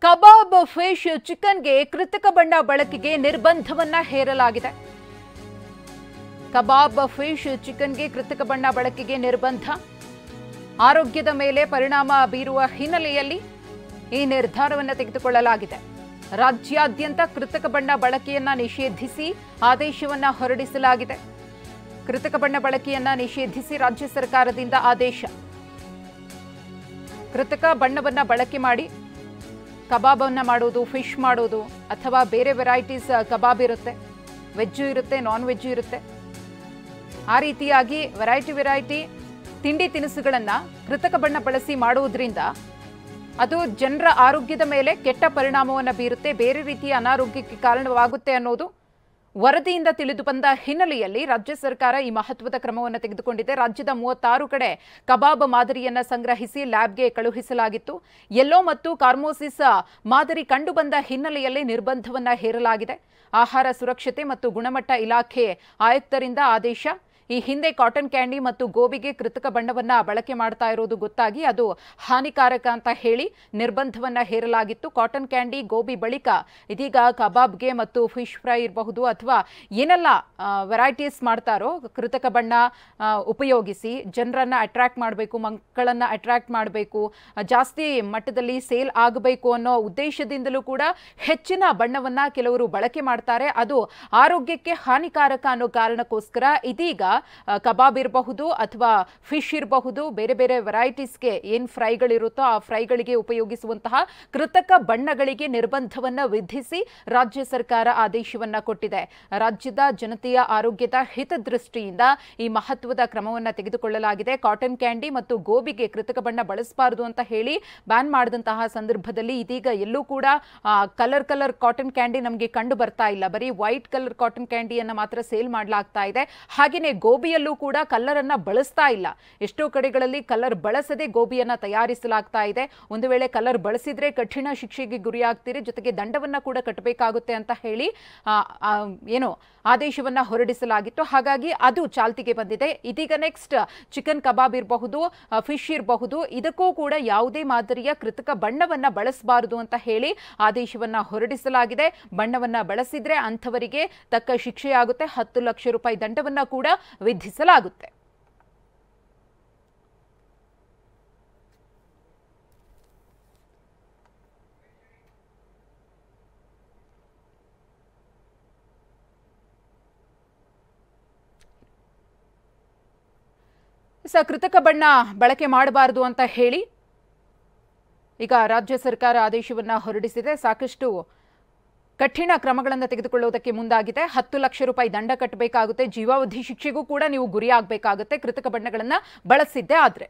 ಕಬಾಬ್, fish, ಚಿಕನ್ಗೆ ಕೃತಕ ಬಣ್ಣ ಬಳಕೆಗೆ ನಿರ್ಬಂಧವನ್ನ ಹೇರಲಾಗಿದೆ. ಕಬಾಬ್, ಫಿಶ್, ಚಿಕನ್ಗೆ ಕೃತಕ ಬಣ್ಣ ಬಳಕೆಗೆ ನಿರ್ಬಂಧ. ಆರೋಗ್ಯದ ಮೇಲೆ ಪರಿಣಾಮ ಬೀರುವ ಹಿನ್ನೆಲೆಯಲ್ಲಿ ಈ ನಿರ್ಧಾರವನ್ನು ತೆಗೆದುಕೊಳ್ಳಲಾಗಿದೆ. ರಾಜ್ಯಾದ್ಯಂತ ಕೃತಕ ಬಣ್ಣ ಬಳಕೆಯನ್ನ ನಿಷೇಧಿಸಿ ಆದೇಶವನ್ನ ಹೊರಡಿಸಲಾಗಿದೆ. ಕೃತಕ ಬಣ್ಣ ಬಳಕೆಯನ್ನ ನಿಷೇಧಿಸಿ ರಾಜ್ಯ ಸರ್ಕಾರದಿಂದ ಆದೇಶ. ಕೃತಕ ಬಣ್ಣವನ್ನ ಬಳಕೆ ಮಾಡಿ ಕಬಾಬ್ ಅನ್ನ ಮಾಡೋದು, ಫಿಶ್ ಮಾಡೋದು ಅಥವಾ ಬೇರೆ ವೆರೈಟೀಸ್ ಕಬಾಬ್ ಇರುತ್ತೆ, ವೆಜ್ಜು ಇರುತ್ತೆ, ನಾನ್ ವೆಜ್ಜು ಇರುತ್ತೆ. ಆ ರೀತಿಯಾಗಿ ವೆರೈಟಿ ತಿಂಡಿ ತಿನಿಸುಗಳನ್ನ ಕೃತಕ ಬಣ್ಣ ಬಳಸಿ ಮಾಡುವುದರಿಂದ ಅದು ಜನರ ಆರೋಗ್ಯದ ಮೇಲೆ ಕೆಟ್ಟ ಪರಿಣಾಮವನ್ನು ಬೀರುತ್ತೆ, ಬೇರೆ ರೀತಿಯ ಅನಾರೋಗ್ಯಕ್ಕೆ ಕಾರಣವಾಗುತ್ತೆ ಅನ್ನೋದು ವರದಿಯಿಂದ ತಿಳಿದು ಬಂದ ಹಿನ್ನೆಲೆಯಲ್ಲಿ ರಾಜ್ಯ ಸರ್ಕಾರ ಈ ಮಹತ್ವದ ಕ್ರಮವನ್ನು ತೆಗೆದುಕೊಂಡಿದೆ. ರಾಜ್ಯದ 36 ಕಡೆ ಕಬಾಬ್ ಮಾದರಿಯನ್ನು ಸಂಗ್ರಹಿಸಿ ಲ್ಯಾಬ್ಗೆ ಕಳುಹಿಸಲಾಗಿತ್ತು. ಯೆಲ್ಲೋ ಮತ್ತು ಕಾರ್ಮೋಸಿಸ್ ಮಾದರಿ ಕಂಡುಬಂದ ಹಿನ್ನೆಲೆಯಲ್ಲಿ ನಿರ್ಬಂಧವನ್ನು ಹೇರಲಾಗಿದೆ. ಆಹಾರ ಸುರಕ್ಷತೆ ಮತ್ತು ಗುಣಮಟ್ಟ ಇಲಾಖೆ ಆಯುಕ್ತರಿಂದ ಆದೇಶ. ಈ ಹಿಂದೆ ಕಾಟನ್ ಕ್ಯಾಂಡಿ ಮತ್ತು ಗೋಬಿಗೆ ಕೃತಕ ಬಣ್ಣವನ್ನ ಬಳಕೆ ಮಾಡ್ತಾ ಇರೋದು ಗೊತ್ತಾಗಿ ಅದು ಹಾನಿಕಾರಕ ಅಂತ ಹೇಳಿ ನಿರ್ಬಂಧವನ್ನ ಹೇರಲಾಗಿತ್ತು. ಕಾಟನ್ ಕ್ಯಾಂಡಿ, ಗೋಬಿ ಬಳಿಕ ಇದೀಗ ಕಬಾಬ್ಗೆ ಮತ್ತು ಫಿಶ್ ಫ್ರೈ ಇರಬಹುದು ಅಥವಾ ಏನೆಲ್ಲ ವೆರೈಟೀಸ್ ಮಾಡ್ತಾರೋ ಕೃತಕ ಬಣ್ಣ ಉಪಯೋಗಿಸಿ ಜನರನ್ನ ಅಟ್ರಾಕ್ಟ್ ಮಾಡಬೇಕು, ಮಕ್ಕಳನ್ನ ಅಟ್ರಾಕ್ಟ್ ಮಾಡಬೇಕು, ಜಾಸ್ತಿ ಮಟ್ಟದಲ್ಲಿ ಸೇಲ್ ಆಗಬೇಕು ಅನ್ನೋ ಉದ್ದೇಶದಿಂದಲೂ ಕೂಡ ಹೆಚ್ಚಿನ ಬಣ್ಣವನ್ನ ಕೆಲವರು ಬಳಕೆ ಮಾಡ್ತಾರೆ. ಅದು ಆರೋಗ್ಯಕ್ಕೆ ಹಾನಿಕಾರಕ ಅನ್ನೋ ಕಾರಣಕ್ಕೋಸ್ಕರ ಇದೀಗ ಕಬಾಬ್ ಇರಬಹುದು ಅಥವಾ ಫಿಶ್ ಇರಬಹುದು, ಬೇರೆ ಬೇರೆ ವೆರೈಟೀಸ್ಗೆ ಏನು ಫ್ರೈಗಳಿರುತ್ತೋ ಆ ಫ್ರೈಗಳಿಗೆ ಉಪಯೋಗಿಸುವಂತಹ ಕೃತಕ ಬಣ್ಣಗಳಿಗೆ ನಿರ್ಬಂಧವನ್ನು ವಿಧಿಸಿ ರಾಜ್ಯ ಸರ್ಕಾರ ಆದೇಶವನ್ನ ಕೊಟ್ಟಿದೆ. ರಾಜ್ಯದ ಜನತೆಯ ಆರೋಗ್ಯದ ಹಿತದೃಷ್ಟಿಯಿಂದ ಈ ಮಹತ್ವದ ಕ್ರಮವನ್ನು ತೆಗೆದುಕೊಳ್ಳಲಾಗಿದೆ. ಕಾಟನ್ ಕ್ಯಾಂಡಿ ಮತ್ತು ಗೋಬಿಗೆ ಕೃತಕ ಬಣ್ಣ ಬಳಸಬಾರದು ಅಂತ ಹೇಳಿ ಬ್ಯಾನ್ ಮಾಡಿದಂತಹ ಸಂದರ್ಭದಲ್ಲಿ ಇದೀಗ ಎಲ್ಲೂ ಕೂಡ ಕಲರ್ ಕಾಟನ್ ಕ್ಯಾಂಡಿ ನಮಗೆ ಕಂಡು ಬರ್ತಾ ಇಲ್ಲ. ಬರೀ ವೈಟ್ ಕಲರ್ ಕಾಟನ್ ಕ್ಯಾಂಡಿಯನ್ನು ಮಾತ್ರ ಸೇಲ್ ಮಾಡಲಾಗ್ತಾ ಇದೆ. ಹಾಗೆಯೇ ಗೋಬಿಯಲ್ಲೂ ಕೂಡ ಕಲರ್ ಅನ್ನ ಬಳಸ್ತಾ ಇಲ್ಲ. ಎಷ್ಟೋ ಕಡೆಗಳಲ್ಲಿ ಕಲರ್ ಬಳಸದೆ ಗೋಬಿಯನ್ನ ತಯಾರಿಸಲಾಗ್ತಾ ಇದೆ. ಒಂದು ವೇಳೆ ಕಲರ್ ಬಳಸಿದ್ರೆ ಕಠಿಣ ಶಿಕ್ಷೆಗೆ ಗುರಿಯಾಗ್ತೀರಿ, ಜೊತೆಗೆ ದಂಡವನ್ನ ಕೂಡ ಕಟ್ಟಬೇಕಾಗುತ್ತೆ ಅಂತ ಹೇಳಿ ಏನು ಆದೇಶವನ್ನ ಹೊರಡಿಸಲಾಗಿತ್ತು. ಹಾಗಾಗಿ ಅದು ಚಾಲ್ತಿಗೆ ಬಂದಿದೆ. ಇದೀಗ ನೆಕ್ಸ್ಟ್ ಚಿಕನ್ ಕಬಾಬ್ ಇರಬಹುದು, ಫಿಶ್ ಇರಬಹುದು, ಇದಕ್ಕೂ ಕೂಡ ಯಾವುದೇ ಮಾದರಿಯ ಕೃತಕ ಬಣ್ಣವನ್ನ ಬಳಸಬಾರದು ಅಂತ ಹೇಳಿ ಆದೇಶವನ್ನ ಹೊರಡಿಸಲಾಗಿದೆ. ಬಣ್ಣವನ್ನ ಬಳಸಿದ್ರೆ ಅಂಥವರಿಗೆ ತಕ್ಕ ಶಿಕ್ಷೆಯಾಗುತ್ತೆ, 10 ಲಕ್ಷ ರೂಪಾಯಿ ದಂಡವನ್ನ ಕೂಡ ವಿಧಿಸಲಾಗುತ್ತೆ. ಕೃತಕ ಬಣ್ಣ ಬಳಕೆ ಮಾಡಬಾರದು ಅಂತ ಹೇಳಿ ಈಗ ರಾಜ್ಯ ಸರ್ಕಾರ ಆದೇಶವನ್ನ ಹೊರಡಿಸಿದೆ. ಸಾಕಷ್ಟು ಕಠಿಣ ಕ್ರಮಗಳನ್ನು ತೆಗೆದುಕೊಳ್ಳುವುದಕ್ಕೆ ಮುಂದಾಗಿದೆ. 10 ಲಕ್ಷ ರೂಪಾಯಿ ದಂಡ ಕಟ್ಟಬೇಕಾಗುತ್ತೆ, ಜೀವಾವಧಿ ಶಿಕ್ಷೆಗೂ ಕೂಡ ನೀವು ಗುರಿಯಾಗಬೇಕಾಗುತ್ತೆ ಕೃತಕ ಬಣ್ಣಗಳನ್ನು ಬಳಸಿದ್ದೇ ಆದ್ರೆ.